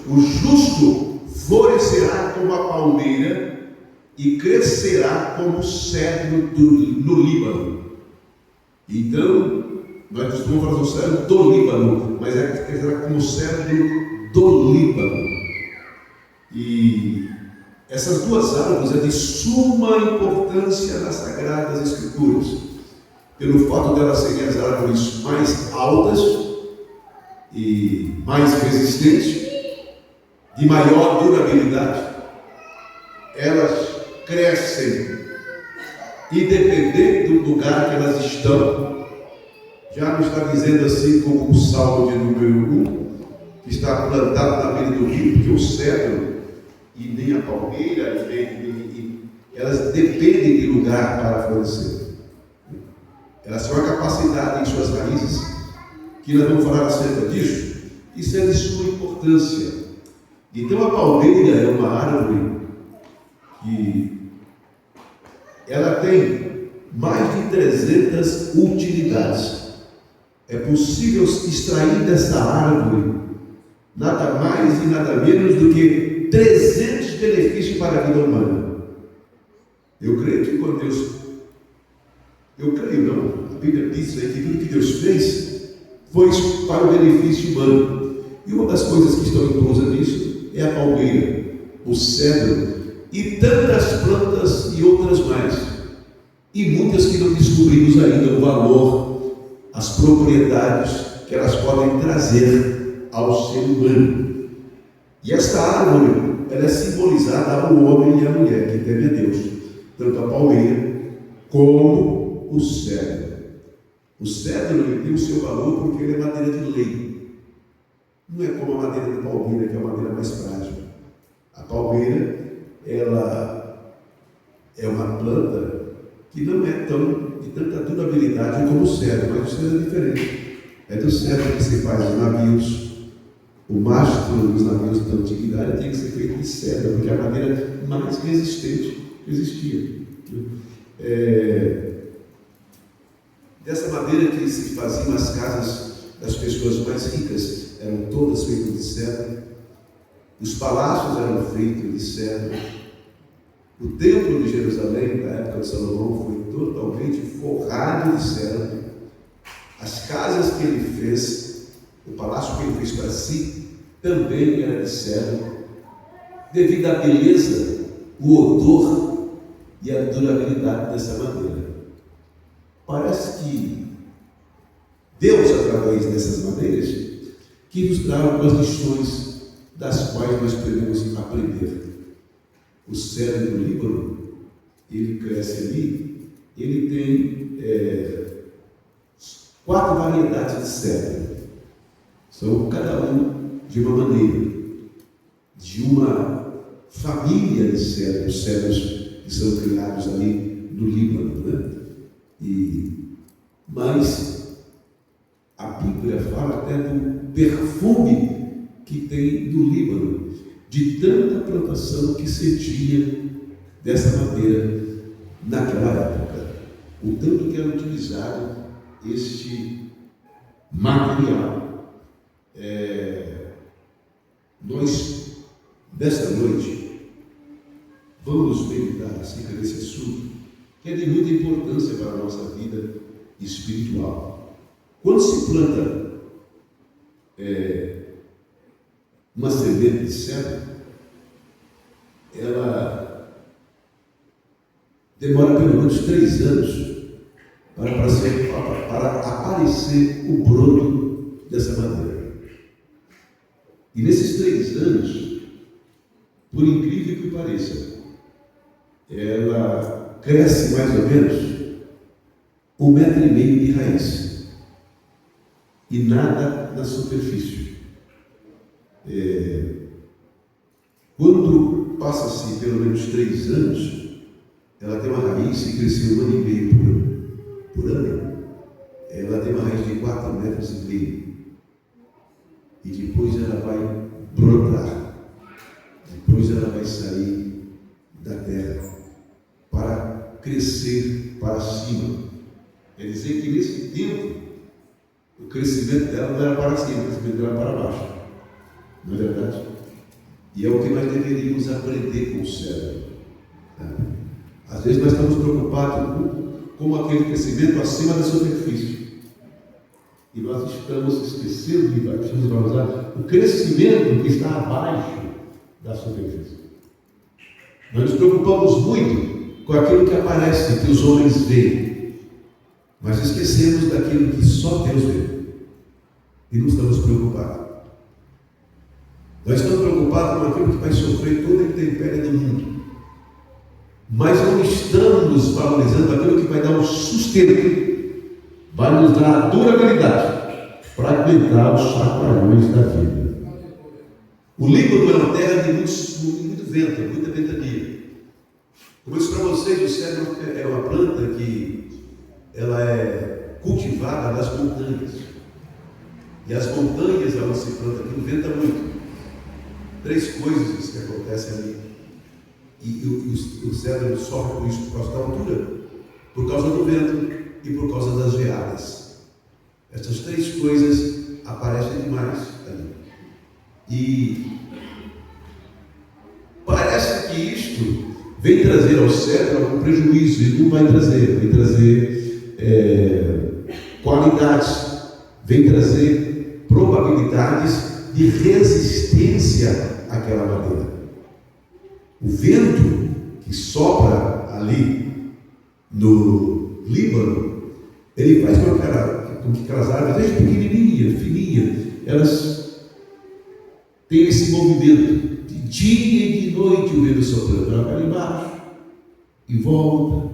o justo florescerá como a palmeira e crescerá como o cedro no Líbano. Então, nós costumamos falar do cedro do Líbano, mas crescerá como o cedro do Líbano. E essas duas árvores é de suma importância nas Sagradas Escrituras, pelo fato de elas serem as árvores mais altas e mais resistentes, de maior durabilidade. Elas crescem independente do lugar que elas estão. Já não está dizendo assim como o Salmo de número 1, que está plantado na beira do rio, porque o cedro e nem a palmeira, elas dependem de lugar para florescer. Elas têm uma capacidade em suas raízes, que nós vamos falar acerca disso. Isso é de suma importância. Então a palmeira é uma árvore que ela tem mais de 300 utilidades. É possível extrair dessa árvore nada mais e nada menos do que 300 benefícios para a vida humana. Eu creio que quando Deus... Eu creio não, a Bíblia diz aí que tudo que Deus fez foi para o benefício humano. E uma das coisas que estão inclusas nisso é a palmeira, o cedro e tantas plantas e outras mais. E muitas que não descobrimos ainda o valor, as propriedades que elas podem trazer ao ser humano. E esta árvore, ela é simbolizada ao homem e à mulher que teme a Deus, tanto a palmeira como o cedro. O cedro ele tem o seu valor porque ele é madeira de lei. Não é como a madeira de palmeira, que é a madeira mais frágil. A palmeira, ela é uma planta que não é de tanta durabilidade como o cedro, mas o cedro é diferente. É do cedro que se faz os navios. O mastro dos navios da antiguidade tem que ser feito de cedro, porque é a madeira mais resistente que existia. Dessa madeira que se faziam as casas das pessoas mais ricas, eram todas feitas de cedro. Os palácios eram feitos de cedro. O templo de Jerusalém, na época de Salomão, foi totalmente forrado de cedro. As casas que ele fez, o palácio que ele fez para si, também era de cedro, devido à beleza, o odor e a durabilidade dessa madeira. Parece que Deus, através dessas madeiras, que nos dá algumas lições das quais nós podemos aprender. O cedro do Líbano, ele cresce ali, ele tem 4 variedades de cedro. São cada um de uma maneira, de uma família de cedros, os cedros que são criados ali no Líbano, né? Mas a Bíblia fala até do perfume que tem no Líbano, de tanta plantação que se tinha dessa madeira naquela época, o tanto que era utilizado este material. Nós, nesta noite, vamos meditar acerca desse assunto, que é de muita importância para a nossa vida espiritual. Quando se planta uma semente de cedro, ela demora pelo menos 3 anos para aparecer o broto dessa madeira. E nesses 3 anos, por incrível que pareça, ela cresce mais ou menos 1,5 metro de raiz e nada na superfície. Quando passa-se pelo menos 3 anos, ela tem uma raiz que cresceu 1,5 ano por ano. Ela tem uma raiz de 4,5 metros. E depois ela vai brotar. Depois ela vai sair da terra para crescer para cima. Quer dizer que nesse tempo, o crescimento dela não era para cima, o crescimento dela era para baixo. Não é verdade? E é o que nós deveríamos aprender com o cérebro. Às vezes nós estamos preocupados com aquele crescimento acima da superfície. E nós estamos esquecendo de valorizar o crescimento que está abaixo da superfície. Nós nos preocupamos muito com aquilo que aparece, que os homens veem. Mas esquecemos daquilo que só Deus vê. E não estamos preocupados. Nós estamos preocupados com aquilo que vai sofrer toda a intempérie do mundo. Mas não estamos valorizando aquilo que vai dar um sustento, vai nos dar a durabilidade para aguentar os chacoalhões da vida. O Líbano é uma terra de muito vento, muita ventania. Como eu disse para vocês, o cedro é uma planta que ela é cultivada nas montanhas. E as montanhas onde se planta aquilo venta muito. 3 coisas que acontecem ali. E o cedro sofre com isso por causa da altura, por causa do vento e por causa das geadas. Essas 3 coisas aparecem demais ali. E parece que isto vem trazer ao cedro algum prejuízo, e não vai trazer, vem trazer qualidades, vem trazer probabilidades de resistência àquela madeira. O vento que sopra ali no Líbano, ele faz com que aquelas árvores, desde pequenininha, fininha, elas têm esse movimento de dia e de noite. O vento soprando, ela vai lá embaixo e volta,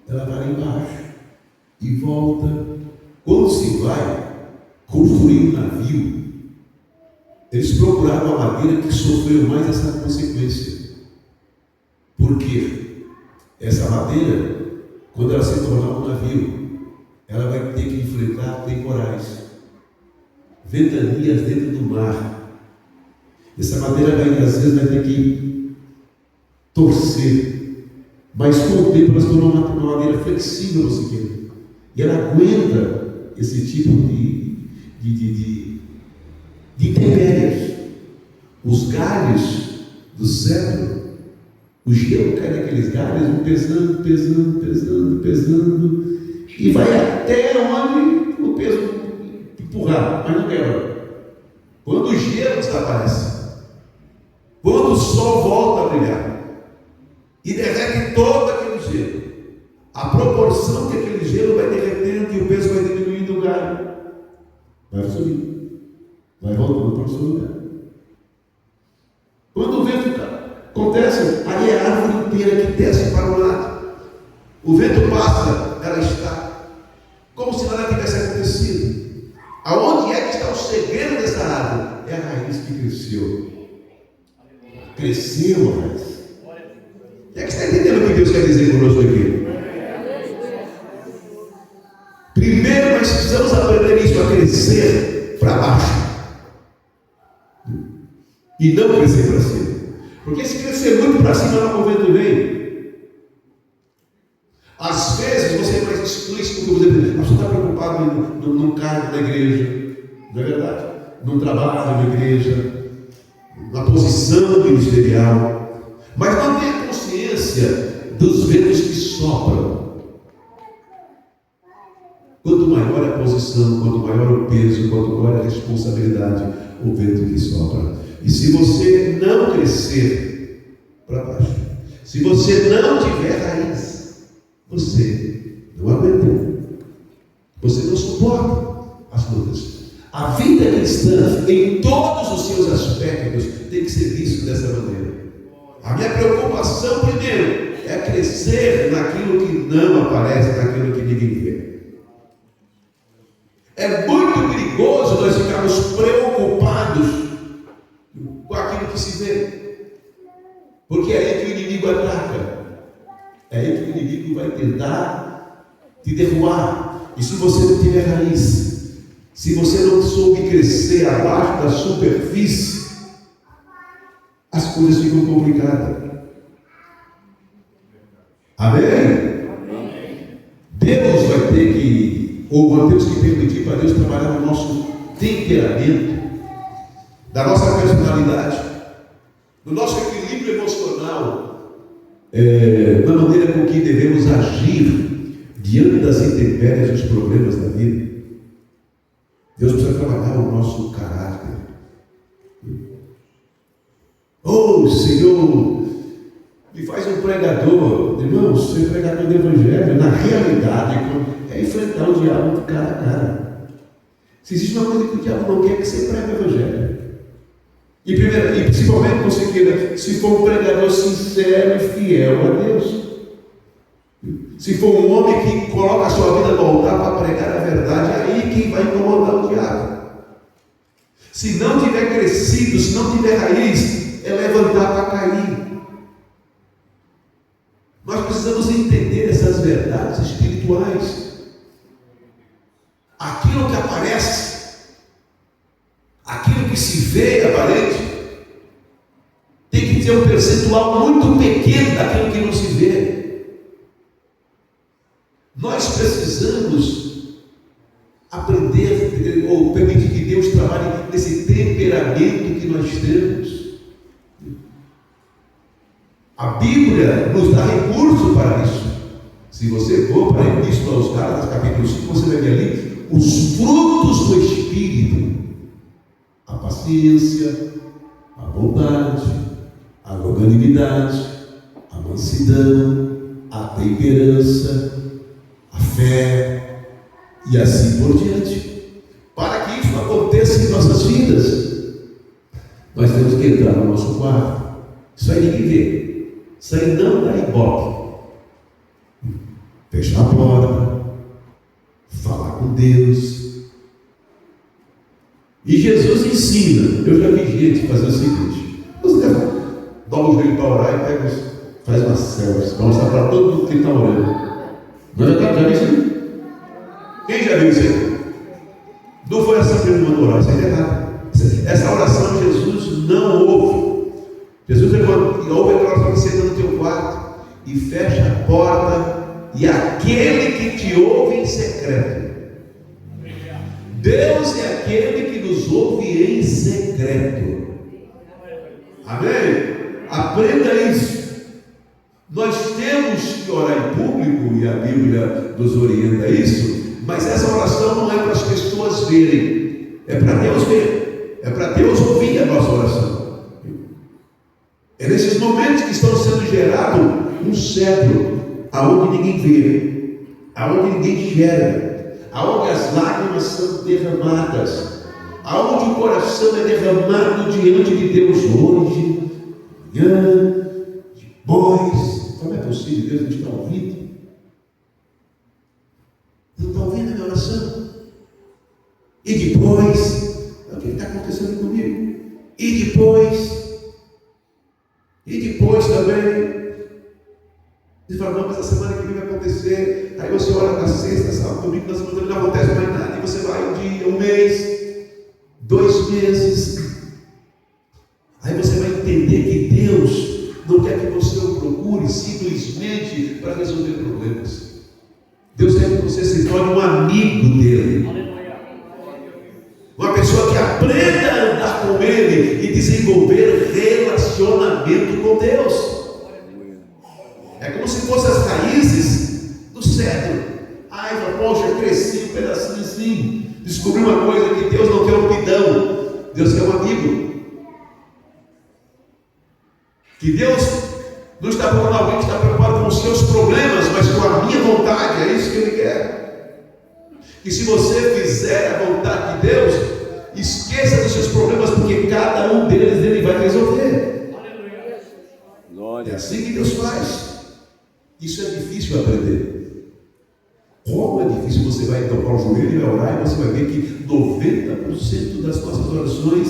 ela vai lá embaixo e volta. Quando se vai construir um navio, eles procuraram a madeira que sofreu mais essa consequência. Por quê? Essa madeira, quando ela se tornar um navio, ela vai ter que enfrentar temporais, ventanias dentro do mar. Essa madeira às vezes vai ter que torcer, mas com o tempo ela se tornou uma madeira flexível, e ela aguenta esse tipo de intempéries. Os galhos do cedro, o gelo cai naqueles galhos, vão pesando, e vai até onde o peso empurrar, mas não quebra. Quando o gelo desaparece, quando o sol volta a brilhar e derrete todo aquele gelo, a proporção que aquele gelo vai derretendo e o peso vai diminuindo, o galho vai subindo, vai voltando para o seu lugar. Quando o vento acontece, aí é a árvore inteira que desce para o lado. O vento passa, ela está como se nada tivesse acontecido. Aonde é que está o segredo dessa árvore? É a raiz que cresceu. Cresceu a raiz. É que você está entendendo o que Deus quer dizer conosco aqui? Primeiro nós precisamos aprender isso, a crescer para baixo e não crescer para cima. Porque se crescer muito para cima, não, o vento vem. Às vezes você é mais explícito que você diz, mas você está preocupado num cargo na igreja, não é verdade? Num trabalho na igreja, na posição ministerial, mas não tem a consciência dos ventos que sopram. Quanto maior é a posição, quanto maior o peso, quanto maior a responsabilidade, o vento que sopra. E se você não crescer para baixo, se você não tiver raiz, você não aguenta, você não suporta as lutas. A vida cristã, em todos os seus aspectos, tem que ser visto dessa maneira. A minha preocupação, primeiro, é crescer naquilo que não aparece, naquilo que ninguém vê. É muito perigoso nós ficarmos preocupados com aquilo que se vê, porque é aí que o inimigo ataca, é aí que o inimigo vai tentar te derrubar. E se você não tiver raiz, se você não soube crescer abaixo da superfície, as coisas ficam complicadas. Amém? Deus vai ter que, ou nós temos que permitir para Deus trabalhar no nosso temperamento, da nossa personalidade. no nosso equilíbrio emocional, na maneira com que devemos agir diante das intempéries e dos problemas da vida. Deus precisa trabalhar o nosso caráter. Oh, Senhor, me faz um pregador. Irmãos, ser pregador do Evangelho, na realidade, é enfrentar o diabo de cara a cara. Se existe uma coisa que o diabo não quer, que você pregue o Evangelho. E principalmente você queira, se for um pregador sincero e fiel a Deus. Se for um homem que coloca a sua vida no altar para pregar a verdade, é aí quem vai incomodar o diabo. Se não tiver crescido, se não tiver raiz, é levantar para cair. Nós precisamos entender essas verdades espirituais. Aquilo que aparece, aquilo que se vê aparente, tem que ter um percentual muito pequeno daquilo que não se vê. Nós precisamos aprender ou permitir que Deus trabalhe nesse temperamento que nós temos. A Bíblia nos dá recurso para isso. Se você for para a Epístola aos Gálatas, capítulo 5, você vai ver ali os frutos do Espírito: a paciência, a bondade, a longanimidade, a mansidão, a temperança, a fé e assim por diante. Para que isso aconteça em nossas vidas, nós temos que entrar no nosso quarto. Isso aí ninguém vê. Isso aí não dá ibope. Fechar a porta, falar com Deus. E Jesus ensina. Eu já vi gente fazer o seguinte: você dobra o joelho para orar e faz uma selfie para mostrar para todo mundo que está orando. Já viu isso aí? Quem já viu isso aí? Não foi essa que ele mandou orar, isso é errado. Essa oração Jesus não ouve. Jesus ouve aquela oração que você entra no teu quarto e fecha a porta, e aquele que te ouve em secreto. Deus é aquele que nos ouve em secreto. Amém? Aprenda isso. Nós temos que orar em público, e a Bíblia nos orienta a isso, mas essa oração não é para as pessoas verem, é para Deus ver, é para Deus ouvir a nossa oração. É nesses momentos que estão sendo gerado um cetro, aonde ninguém vê, aonde ninguém enxerga, aonde as lágrimas são derramadas, aonde o coração é derramado diante de Deus hoje, amanhã, depois. Como é possível? Deus não está ouvindo? Não está ouvindo a minha oração? E depois, o que está acontecendo comigo? E depois também, você fala: não, mas a semana que vem vai acontecer. Aí você ora na sexta, sábado, domingo, na semana não acontece mais nada. E você vai um dia, um mês, 2 meses. Aí você vai entender que Deus não quer que você o procure simplesmente para resolver problemas. Deus quer que você se torne um amigo dele. Uma pessoa que aprenda a andar com ele e desenvolver relacionamento com Deus. É como se fossem as raízes do cedro. Ai, poxa, cresci um pedacinho assim. Descobri uma coisa: que Deus não quer um pidão, Deus quer um amigo. Que Deus não está procurando alguém que está preocupado com os seus problemas, mas com a minha vontade. É isso que Ele quer. E se você fizer a vontade de Deus, esqueça dos seus problemas, porque cada um deles Ele vai resolver. É assim que Deus faz. Isso é difícil aprender. Como é difícil. Você vai dobrar o joelho e vai orar, e você vai ver que 90% das nossas orações,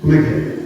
como é que é?